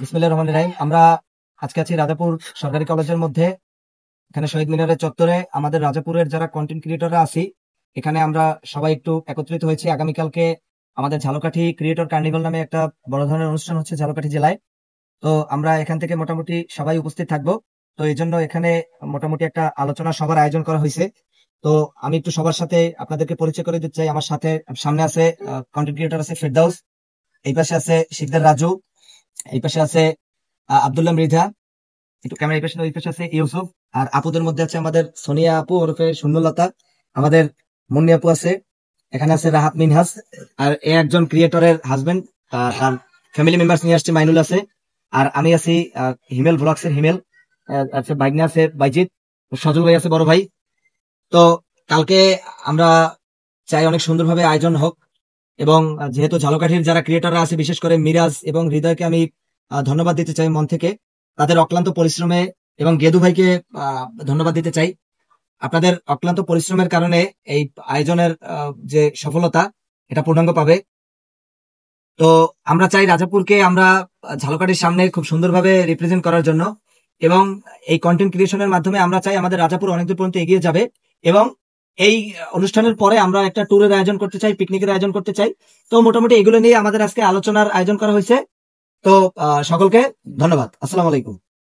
বিসমিল্লাহির রহমানির রহিম। আমরা আজকে আছি রাজাপুর সরকারি কলেজের মধ্যে। এখানে শহীদ মিনারের চত্বরে আমাদের রাজাপুরের যারা কন্টেন্ট ক্রিয়েটররা আছি, এখানে আমরা সবাই একটু একত্রিত হয়েছি। আগামীকালকে আমাদের ঝালকাঠি ক্রিয়েটর কার্নিভাল নামে একটা বড় ধরনের অনুষ্ঠান হচ্ছে ঝালকাঠি জেলায়। তো আমরা এখান থেকে মোটামুটি সবাই উপস্থিত থাকবো। তো এই জন্য এখানে মোটামুটি একটা আলোচনা সভার আয়োজন করা হয়েছে। তো আমি একটু সবার সাথে আপনাদেরকে পরিচয় করে দিতে চাই। আমার সাথে সামনে আছে কন্টেন্ট ক্রিয়েটর আছে ফেরদাউস, এই পাশে আছে শিকদার রাজু, এই পাশে আছে আব্দুল্লাহ মৃধা, একটু ক্যামেরা এই পাশে, ওই পাশে আছে ইউসুফ। আর আপুদের মধ্যে আছে আমাদের সোনিয়া আপু ওরফে শূন্যলতা, আমাদের মুন্নি আপু আছে, এখানে আছে রাহাত মিনহাস, আর এ একজন ক্রিয়েটরের হাজবেন্ড। তার ফ্যামিলি মেম্বার্স নিয়ে আসছে, মাইনুল আছে, আর আমি আছি হিমেল ব্লগস এর হিমেল, আছে বাইগনা আছে বাইজিৎ, সজল ভাই আছে বড় ভাই। তো কালকে আমরা চাই অনেক সুন্দরভাবে আয়োজন হোক, এবং যেহেতু ঝালকাঠির যারা ক্রিয়েটররা আছে বিশেষ করে মিরাজ এবং হৃদয়কে আমি ধন্যবাদ দিতে চাই মন থেকে, তাদের অক্লান্ত পরিশ্রমে, এবং গেদু ভাইকে ধন্যবাদ দিতে চাই। আপনাদের অক্লান্ত পরিশ্রমের কারণে এই আয়োজনের যে সফলতা, এটা পূর্ণাঙ্গ পাবে। তো আমরা চাই রাজাপুরকে আমরা ঝালকাঠির সামনে খুব সুন্দরভাবে রিপ্রেজেন্ট করার জন্য, এবং এই কন্টেন্ট ক্রিয়েশনের মাধ্যমে আমরা চাই আমাদের রাজাপুর অনেক দূর পর্যন্ত এগিয়ে যাবে। এবং এই অনুষ্ঠানের পরে আমরা একটা ট্যুরের আয়োজন করতে চাই, পিকনিকের আয়োজন করতে চাই। তো মোটামুটি এগুলো নিয়ে আমাদের আজকে আলোচনার আয়োজন করা হয়েছে। তো সকলকে ধন্যবাদ। আসসালামু আলাইকুম।